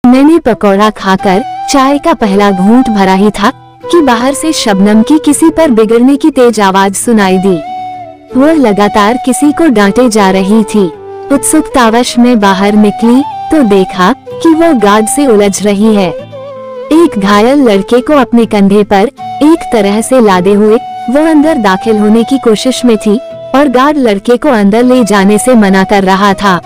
मैंने पकौड़ा खाकर चाय का पहला घूंट भरा ही था कि बाहर से शबनम की किसी पर बिगड़ने की तेज आवाज सुनाई दी। वह लगातार किसी को डांटे जा रही थी। उत्सुकतावश मैं बाहर निकली तो देखा कि वह गार्ड से उलझ रही है। एक घायल लड़के को अपने कंधे पर एक तरह से लादे हुए वह अंदर दाखिल होने की कोशिश में थी और गार्ड लड़के को अंदर ले जाने से मना कर रहा था।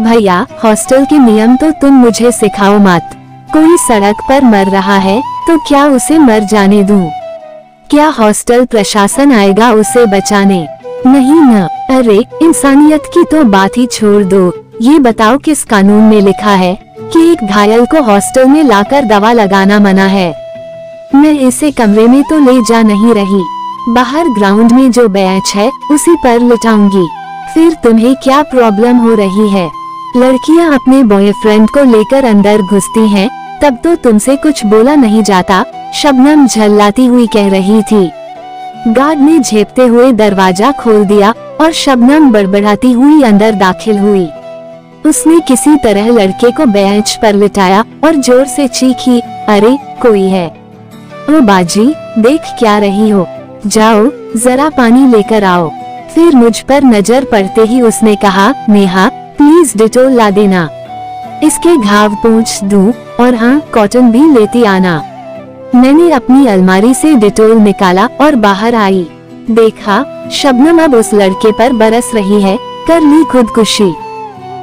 भैया, हॉस्टल के नियम तो तुम मुझे सिखाओ मत। कोई सड़क पर मर रहा है तो क्या उसे मर जाने दूं? क्या हॉस्टल प्रशासन आएगा उसे बचाने? नहीं न। अरे, इंसानियत की तो बात ही छोड़ दो। ये बताओ किस कानून में लिखा है कि एक घायल को हॉस्टल में लाकर दवा लगाना मना है? मैं इसे कमरे में तो ले जा नहीं रही, बाहर ग्राउंड में जो बेंच है उसी पर लिटाऊंगी। फिर तुम्हें क्या प्रॉब्लम हो रही है? लड़कियां अपने बॉयफ्रेंड को लेकर अंदर घुसती हैं, तब तो तुमसे कुछ बोला नहीं जाता, शबनम झल्लाती हुई कह रही थी। गार्ड ने झेपते हुए दरवाजा खोल दिया और शबनम बड़बड़ाती हुई अंदर दाखिल हुई। उसने किसी तरह लड़के को बेंच पर लिटाया और जोर से चीखी, अरे कोई है? ओ बाजी, देख क्या रही हो? जाओ जरा पानी लेकर आओ। फिर मुझ पर नजर पड़ते ही उसने कहा, नेहा प्लीज डिटोल ला देना, इसके घाव पोंछ दूं और हाँ कॉटन भी लेती आना। मैंने अपनी अलमारी से डिटोल निकाला और बाहर आई। देखा शबनम अब उस लड़के पर बरस रही है। कर ली खुदकुशी।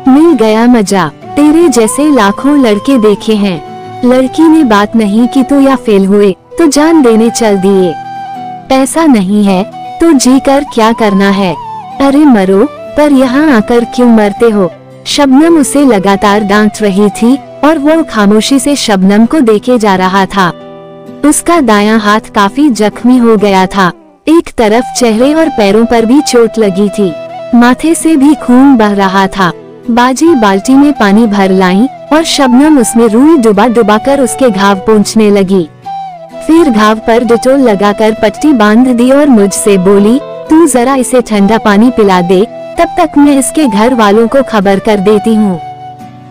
मिल गया मजा। तेरे जैसे लाखों लड़के देखे हैं। लड़की ने बात नहीं की तो या फेल हुए तो जान देने चल दिए। पैसा नहीं है तो जी कर क्या करना है? अरे मरो, पर यहाँ आकर क्यों मरते हो? शबनम उसे लगातार डांट रही थी और वो खामोशी से शबनम को देखे जा रहा था। उसका दायां हाथ काफी जख्मी हो गया था। एक तरफ चेहरे और पैरों पर भी चोट लगी थी। माथे से भी खून बह रहा था। बाजी बाल्टी में पानी भर लाई और शबनम उसमें रुई डुबा डुबा कर उसके घाव पोंछने लगी। फिर घाव पर डिटोल लगाकर पट्टी बांध दी और मुझसे बोली, तू जरा इसे ठंडा पानी पिला दे, तब तक मैं इसके घर वालों को खबर कर देती हूँ।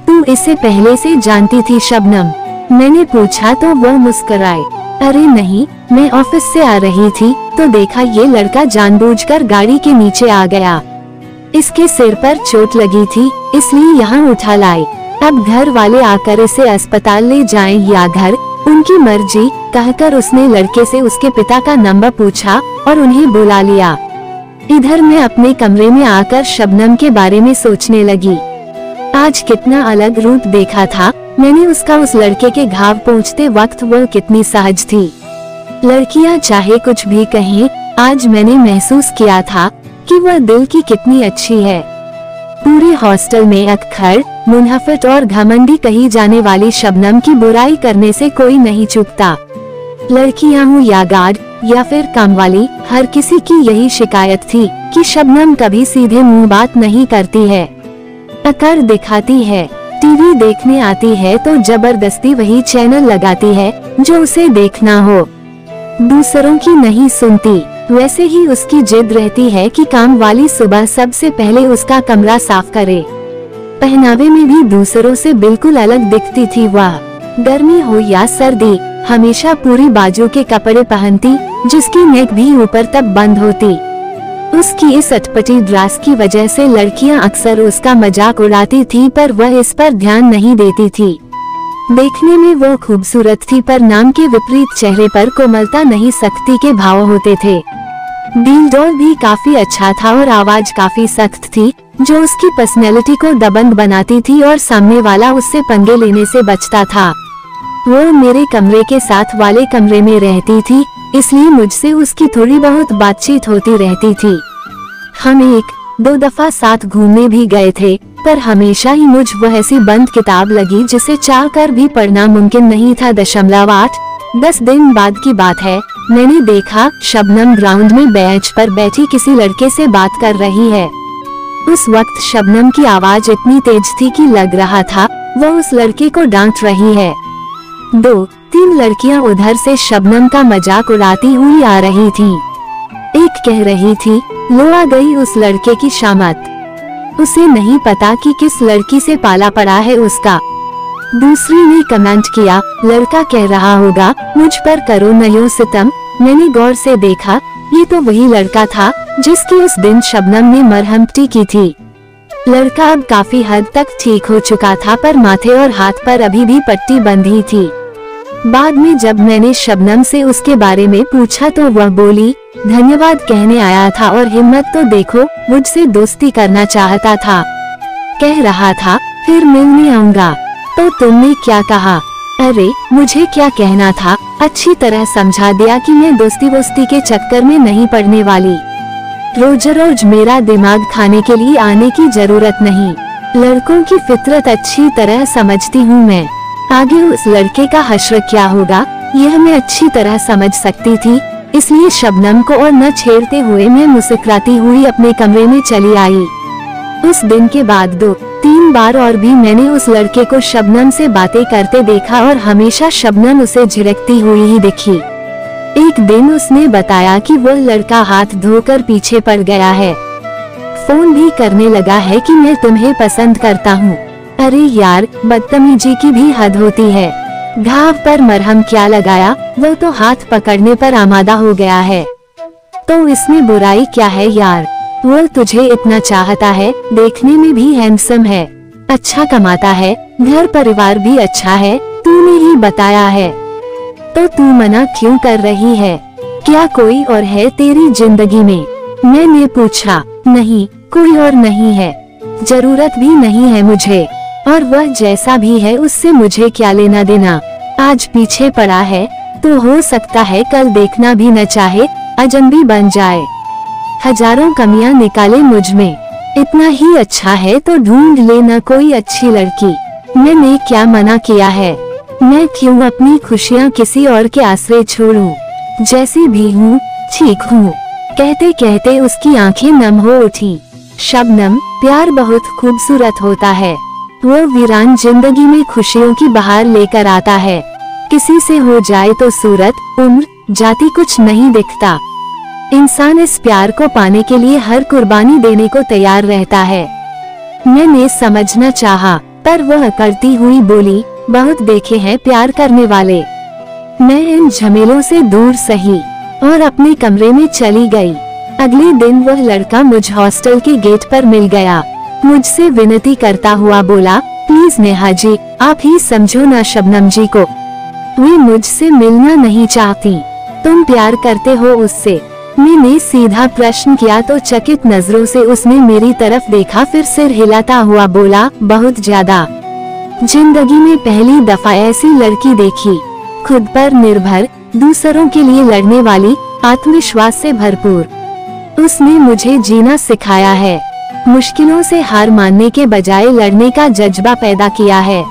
तू इसे पहले से जानती थी शबनम? मैंने पूछा तो वह मुस्कुराए। अरे नहीं, मैं ऑफिस से आ रही थी तो देखा ये लड़का जानबूझकर गाड़ी के नीचे आ गया। इसके सिर पर चोट लगी थी इसलिए यहाँ उठा लाए। अब घर वाले आकर इसे अस्पताल ले जाएं या घर, उनकी मर्जी, कहकर उसने लड़के से उसके पिता का नंबर पूछा और उन्हें बुला लिया। इधर मैं अपने कमरे में आकर शबनम के बारे में सोचने लगी। आज कितना अलग रूप देखा था मैंने उसका। उस लड़के के घाव पोंछते वक्त वो कितनी सहज थी। लड़कियां चाहे कुछ भी कहें, आज मैंने महसूस किया था कि वह दिल की कितनी अच्छी है। पूरे हॉस्टल में अक्खर, मुनहफट और घमंडी कही जाने वाली शबनम की बुराई करने से कोई नहीं चूकता। लड़कियां हूँ या गार्ड या फिर कामवाली, हर किसी की यही शिकायत थी कि शबनम कभी सीधे मुंह बात नहीं करती है, अकड़ दिखाती है। टीवी देखने आती है तो जबरदस्ती वही चैनल लगाती है जो उसे देखना हो। दूसरों की नहीं सुनती। वैसे ही उसकी जिद रहती है कि काम वाली सुबह सबसे पहले उसका कमरा साफ करे। पहनावे में भी दूसरों से बिल्कुल अलग दिखती थी वह। गर्मी हो या सर्दी, हमेशा पूरी बाजू के कपड़े पहनती जिसकी नेक भी ऊपर तक बंद होती। उसकी इस अटपटी ड्रेस की वजह से लड़कियां अक्सर उसका मजाक उड़ाती थी, पर वह इस पर ध्यान नहीं देती थी। देखने में वो खूबसूरत थी पर नाम के विपरीत चेहरे पर कोमलता नहीं सख्ती के भाव होते थे। दिल डोल भी काफी अच्छा था और आवाज काफी सख्त थी जो उसकी पर्सनैलिटी को दबंग बनाती थी और सामने वाला उससे पंगे लेने से बचता था। वो मेरे कमरे के साथ वाले कमरे में रहती थी इसलिए मुझसे उसकी थोड़ी बहुत बातचीत होती रहती थी। हम एक दो दफा साथ घूमने भी गए थे, पर हमेशा ही मुझ वह ऐसी बंद किताब लगी जिसे चाह कर भी पढ़ना मुमकिन नहीं था। 10 दिन बाद की बात है। मैंने देखा शबनम ग्राउंड में बेंच पर बैठी किसी लड़के से बात कर रही है। उस वक्त शबनम की आवाज इतनी तेज थी कि लग रहा था वो उस लड़के को डांट रही है। 2-3 लड़कियां उधर से शबनम का मजाक उड़ाती हुई आ रही थीं। एक कह रही थी, लो आ गई उस लड़के की शामत। उसे नहीं पता कि किस लड़की से पाला पड़ा है उसका। दूसरी ने कमेंट किया, लड़का कह रहा होगा मुझ पर करो नयो सितम। मैंने गौर से देखा, ये तो वही लड़का था जिसकी उस दिन शबनम ने मरहम पट्टी की थी। लड़का अब काफी हद तक ठीक हो चुका था, पर माथे और हाथ पर अभी भी पट्टी बंधी थी। बाद में जब मैंने शबनम से उसके बारे में पूछा तो वह बोली, धन्यवाद कहने आया था और हिम्मत तो देखो, मुझसे दोस्ती करना चाहता था। कह रहा था फिर मिलने आऊंगा। तो तुमने क्या कहा? अरे मुझे क्या कहना था, अच्छी तरह समझा दिया कि मैं दोस्ती वोस्ती के चक्कर में नहीं पड़ने वाली। रोज रोज मेरा दिमाग खाने के लिए आने की जरूरत नहीं। लड़कों की फितरत अच्छी तरह समझती हूँ मैं। आगे उस लड़के का हश्र क्या होगा यह मैं अच्छी तरह समझ सकती थी, इसलिए शबनम को और न छेड़ते हुए मैं मुस्कुराती हुई अपने कमरे में चली आई। उस दिन के बाद 2-3 बार और भी मैंने उस लड़के को शबनम से बातें करते देखा और हमेशा शबनम उसे झिड़कती हुई ही दिखी। एक दिन उसने बताया कि वो लड़का हाथ धोकर पीछे पड़ गया है, फोन भी करने लगा है कि मैं तुम्हें पसंद करता हूँ। अरे यार, बदतमीजी की भी हद होती है। घाव पर मरहम क्या लगाया, वो तो हाथ पकड़ने पर आमादा हो गया है। तो इसमें बुराई क्या है यार? वो तुझे इतना चाहता है, देखने में भी हैंडसम है, अच्छा कमाता है, घर परिवार भी अच्छा है, तूने ही बताया है। तो तू मना क्यों कर रही है? क्या कोई और है तेरी जिंदगी में? मैंने पूछा। नहीं, कोई और नहीं है, जरूरत भी नहीं है मुझे, और वह जैसा भी है उससे मुझे क्या लेना देना। आज पीछे पड़ा है तो हो सकता है कल देखना भी न चाहे, अजनबी बन जाए। हजारों कमियां निकाले मुझ में, इतना ही अच्छा है तो ढूंढ लेना कोई अच्छी लड़की। मैंने क्या मना किया है? मैं क्यों अपनी खुशियाँ किसी और के आश्रय छोड़ूं? जैसी भी हूँ ठीक हूँ। कहते कहते उसकी आंखें नम हो उठी। शबनम, प्यार बहुत खूबसूरत होता है, वो वीरान जिंदगी में खुशियों की बहार लेकर आता है। किसी से हो जाए तो सूरत, उम्र, जाति कुछ नहीं दिखता। इंसान इस प्यार को पाने के लिए हर कुर्बानी देने को तैयार रहता है। मैंने समझना चाहा, पर वह अकड़ती हुई बोली, बहुत देखे हैं प्यार करने वाले। मैं इन झमेलों से दूर सही और अपने कमरे में चली गई। अगले दिन वह लड़का मुझ हॉस्टल के गेट पर मिल गया। मुझसे विनती करता हुआ बोला, प्लीज नेहा जी, आप ही समझो ना शबनम जी को, वे मुझसे मिलना नहीं चाहती। तुम प्यार करते हो उससे? मैंने सीधा प्रश्न किया तो चकित नजरों से उसने मेरी तरफ देखा, फिर सिर हिलाता हुआ बोला, बहुत ज्यादा। जिंदगी में पहली दफा ऐसी लड़की देखी, खुद पर निर्भर, दूसरों के लिए लड़ने वाली, आत्मविश्वास से भरपूर। उसने मुझे जीना सिखाया है, मुश्किलों से हार मानने के बजाय लड़ने का जज्बा पैदा किया है।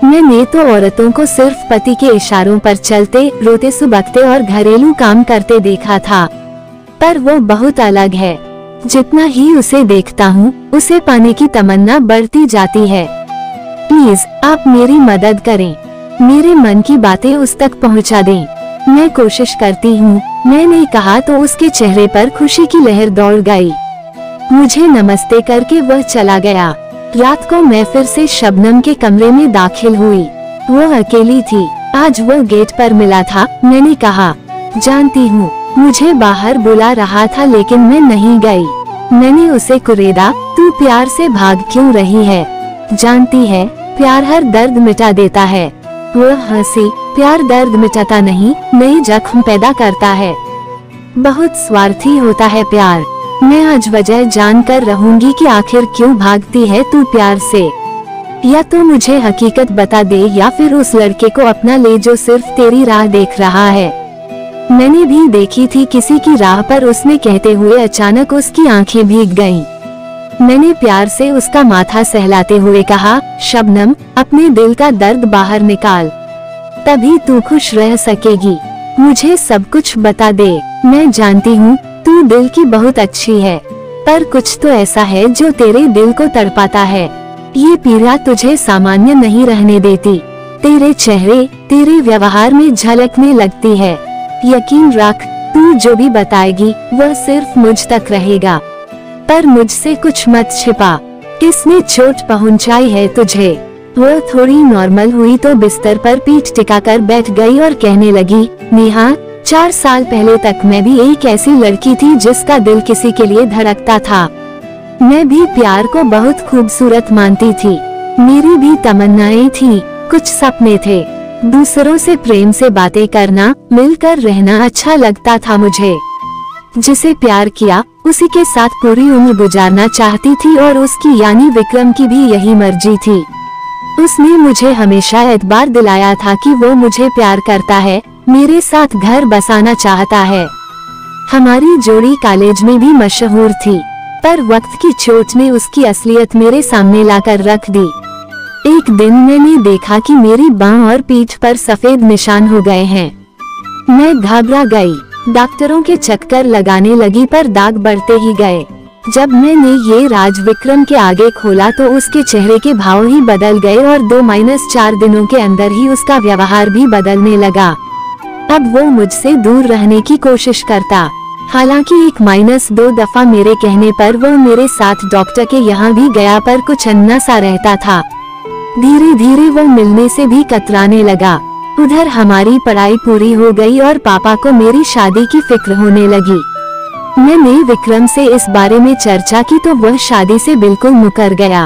मैंने तो औरतों को सिर्फ पति के इशारों पर चलते, रोते, सुबकते और घरेलू काम करते देखा था, पर वो बहुत अलग है। जितना ही उसे देखता हूँ, उसे पाने की तमन्ना बढ़ती जाती है। प्लीज आप मेरी मदद करें, मेरे मन की बातें उस तक पहुँचा दें। मैं कोशिश करती हूँ, मैंने कहा तो उसके चेहरे पर खुशी की लहर दौड़ गई। मुझे नमस्ते करके वह चला गया। रात को मैं फिर से शबनम के कमरे में दाखिल हुई। वो अकेली थी। आज वो गेट पर मिला था। मैंने कहा, जानती हूँ मुझे बाहर बुला रहा था, लेकिन मैं नहीं गई। मैंने उसे कुरेदा, तू प्यार से भाग क्यों रही है? जानती है प्यार हर दर्द मिटा देता है। वो हंसी, प्यार दर्द मिटाता नहीं, नए जख्म पैदा करता है। बहुत स्वार्थी होता है प्यार। मैं आज वजह जानकर रहूंगी कि आखिर क्यों भागती है तू प्यार से। या तो मुझे हकीकत बता दे या फिर उस लड़के को अपना ले जो सिर्फ तेरी राह देख रहा है। मैंने भी देखी थी किसी की राह पर, उसने कहते हुए अचानक उसकी आंखें भीग गईं। मैंने प्यार से उसका माथा सहलाते हुए कहा, शबनम, अपने दिल का दर्द बाहर निकाल, तभी तू खुश रह सकेगी। मुझे सब कुछ बता दे। मैं जानती हूँ तू दिल की बहुत अच्छी है, पर कुछ तो ऐसा है जो तेरे दिल को तड़पाता है। ये पीड़ा तुझे सामान्य नहीं रहने देती। तेरे चेहरे, तेरे व्यवहार में झलकने लगती है। यकीन रख, तू जो भी बताएगी वह सिर्फ मुझ तक रहेगा, पर मुझसे कुछ मत छिपा। किसने चोट पहुंचाई है तुझे? वो थोड़ी नॉर्मल हुई तो बिस्तर पर पीठ टिकाकर बैठ गई और कहने लगी, नेहा, 4 साल पहले तक मैं भी एक ऐसी लड़की थी जिसका दिल किसी के लिए धड़कता था। मैं भी प्यार को बहुत खूबसूरत मानती थी। मेरी भी तमन्नाएं थी, कुछ सपने थे। दूसरों से प्रेम से बातें करना, मिलकर रहना अच्छा लगता था मुझे। जिसे प्यार किया उसी के साथ पूरी उम्र गुजारना चाहती थी और उसकी यानी विक्रम की भी यही मर्जी थी। उसने मुझे हमेशा एतबार दिलाया था कि वो मुझे प्यार करता है, मेरे साथ घर बसाना चाहता है। हमारी जोड़ी कॉलेज में भी मशहूर थी, पर वक्त की चोट ने उसकी असलियत मेरे सामने लाकर रख दी। एक दिन मैंने देखा कि मेरी बांह और पीठ पर सफेद निशान हो गए हैं। मैं घबरा गई, डॉक्टरों के चक्कर लगाने लगी पर दाग बढ़ते ही गए। जब मैंने ये राज विक्रम के आगे खोला तो उसके चेहरे के भाव ही बदल गए और 2-4 दिनों के अंदर ही उसका व्यवहार भी बदलने लगा। अब वो मुझसे दूर रहने की कोशिश करता। हालांकि 1-2 दफा मेरे कहने पर वो मेरे साथ डॉक्टर के यहाँ भी गया पर कुछ अन्ना सा रहता था। धीरे धीरे वो मिलने से भी कतराने लगा। उधर हमारी पढ़ाई पूरी हो गई और पापा को मेरी शादी की फिक्र होने लगी। मैंने विक्रम से इस बारे में चर्चा की तो वह शादी से बिल्कुल मुकर गया।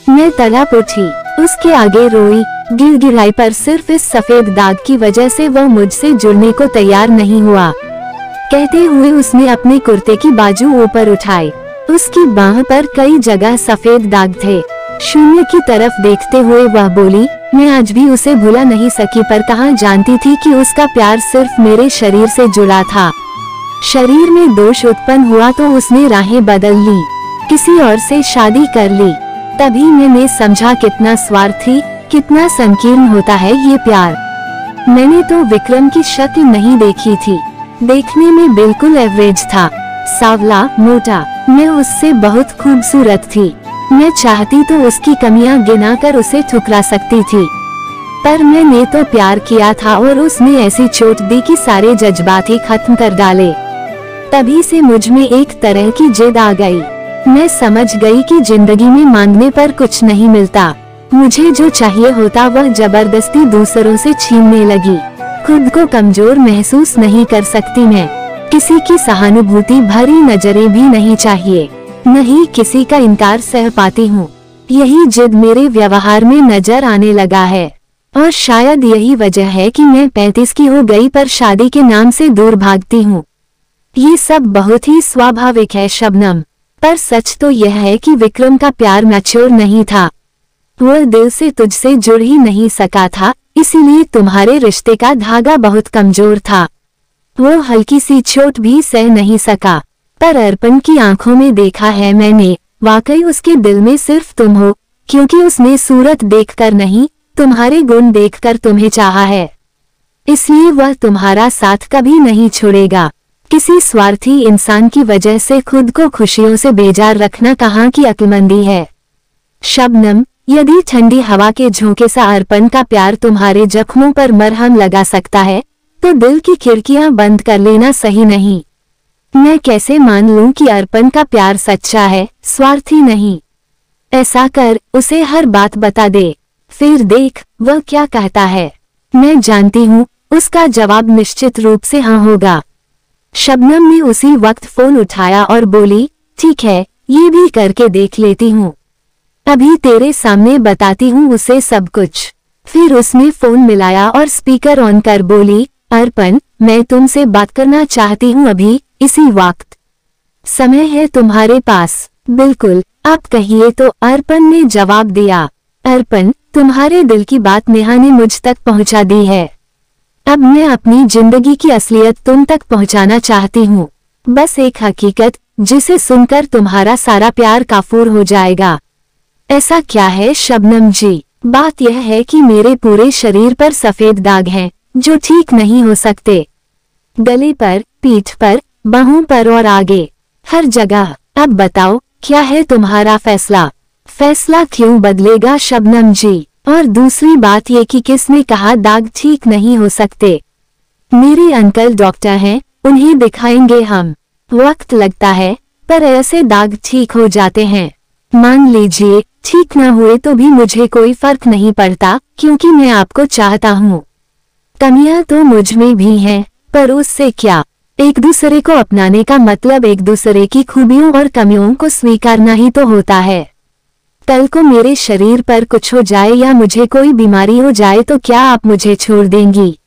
मैं तड़प उठी, उसके आगे रोई, गिड़गिड़ाई पर सिर्फ इस सफेद दाग की वजह से वह मुझसे जुड़ने को तैयार नहीं हुआ। कहते हुए उसने अपने कुर्ते की बाजू ऊपर उठाई। उसकी बाह पर कई जगह सफेद दाग थे। शून्य की तरफ देखते हुए वह बोली, मैं आज भी उसे भुला नहीं सकी पर कहाँ जानती थी कि उसका प्यार सिर्फ मेरे शरीर से जुड़ा था। शरीर में दोष उत्पन्न हुआ तो उसने राहें बदल ली, किसी और से शादी कर ली। तभी मैंने समझा कितना स्वार्थी, कितना संकीर्ण होता है ये प्यार। मैंने तो विक्रम की शक्ल नहीं देखी थी, देखने में बिल्कुल एवरेज था, सांवला, मोटा। मैं उससे बहुत खूबसूरत थी। मैं चाहती तो उसकी कमियां गिनाकर उसे ठुकरा सकती थी, पर मैंने तो प्यार किया था और उसने ऐसी चोट दी कि सारे जज्बात ही खत्म कर डाले। तभी से मुझ में एक तरह की जिद आ गई। मैं समझ गई कि जिंदगी में मांगने पर कुछ नहीं मिलता। मुझे जो चाहिए होता वह जबरदस्ती दूसरों से छीनने लगी। खुद को कमजोर महसूस नहीं कर सकती मैं। किसी की सहानुभूति भरी नजरें भी नहीं चाहिए, नहीं किसी का इनकार सह पाती हूँ। यही जिद मेरे व्यवहार में नजर आने लगा है और शायद यही वजह है कि मैं 35 की हो गई पर शादी के नाम से दूर भागती हूँ। ये सब बहुत ही स्वाभाविक है शबनम, पर सच तो यह है कि विक्रम का प्यार मैच्योर नहीं था। वह दिल से तुझसे जुड़ ही नहीं सका था, इसीलिए तुम्हारे रिश्ते का धागा बहुत कमजोर था। वो हल्की सी चोट भी सह नहीं सका, पर अर्पण की आंखों में देखा है मैंने, वाकई उसके दिल में सिर्फ तुम हो, क्योंकि उसने सूरत देखकर नहीं, तुम्हारे गुण देखकर तुम्हें चाहा है। इसलिए वह तुम्हारा साथ कभी नहीं छोड़ेगा। किसी स्वार्थी इंसान की वजह से खुद को खुशियों से बेजार रखना कहाँ की अक्लमंदी है। शबनम, यदि ठंडी हवा के झोंके सा अर्पण का प्यार तुम्हारे जख्मों पर मरहम लगा सकता है, तो दिल की खिड़कियां बंद कर लेना सही नहीं। मैं कैसे मान लूं कि अर्पण का प्यार सच्चा है, स्वार्थी नहीं। ऐसा कर, उसे हर बात बता दे, फिर देख वह क्या कहता है। मैं जानती हूँ उसका जवाब निश्चित रूप से हाँ होगा। शबनम ने उसी वक्त फोन उठाया और बोली, ठीक है, ये भी करके देख लेती हूँ। अभी तेरे सामने बताती हूँ उसे सब कुछ। फिर उसने फोन मिलाया और स्पीकर ऑन कर बोली, अर्पण, मैं तुमसे बात करना चाहती हूँ अभी, इसी वक्त। समय है तुम्हारे पास? बिल्कुल, आप कहिए तो, अर्पण ने जवाब दिया। अर्पण, तुम्हारे दिल की बात नेहा ने मुझ तक पहुँचा दी है। अब मैं अपनी जिंदगी की असलियत तुम तक पहुँचाना चाहती हूँ। बस एक हकीकत, जिसे सुनकर तुम्हारा सारा प्यार काफूर हो जाएगा। ऐसा क्या है शबनम जी? बात यह है कि मेरे पूरे शरीर पर सफेद दाग हैं, जो ठीक नहीं हो सकते। गले पर, पीठ पर, बाहों पर और आगे, हर जगह। अब बताओ, क्या है तुम्हारा फैसला? फैसला क्यों बदलेगा शबनम जी? और दूसरी बात ये कि किसने कहा दाग ठीक नहीं हो सकते? मेरे अंकल डॉक्टर हैं, उन्हें दिखाएंगे हम। वक्त लगता है, पर ऐसे दाग ठीक हो जाते हैं। मान लीजिए ठीक न हुए तो भी मुझे कोई फर्क नहीं पड़ता, क्योंकि मैं आपको चाहता हूँ। कमियां तो मुझ में भी हैं, पर उससे क्या। एक दूसरे को अपनाने का मतलब एक दूसरे की खूबियों और कमियों को स्वीकारना ही तो होता है। कल को मेरे शरीर पर कुछ हो जाए या मुझे कोई बीमारी हो जाए तो क्या आप मुझे छोड़ देंगी?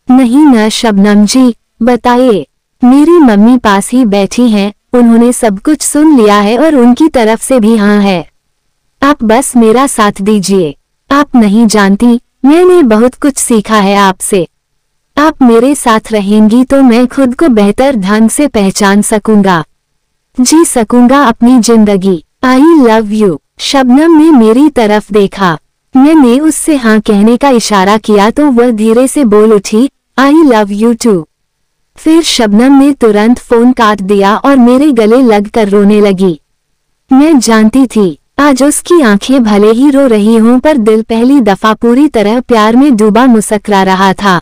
नहीं न शबनम जी, बताइए। मेरी मम्मी पास ही बैठी हैं, उन्होंने सब कुछ सुन लिया है और उनकी तरफ से भी हाँ है। आप बस मेरा साथ दीजिए। आप नहीं जानती, मैंने बहुत कुछ सीखा है आपसे। आप मेरे साथ रहेंगी तो मैं खुद को बेहतर ढंग से पहचान सकूंगा, जी सकूंगा अपनी जिंदगी। I love you. शबनम ने मेरी तरफ देखा। मैंने उससे हाँ कहने का इशारा किया तो वह धीरे से बोल उठी, आई लव यू टू। फिर शबनम ने तुरंत फोन काट दिया और मेरे गले लगकर रोने लगी। मैं जानती थी आज उसकी आंखें भले ही रो रही हों पर दिल पहली दफा पूरी तरह प्यार में डूबा मुस्कुरा रहा था।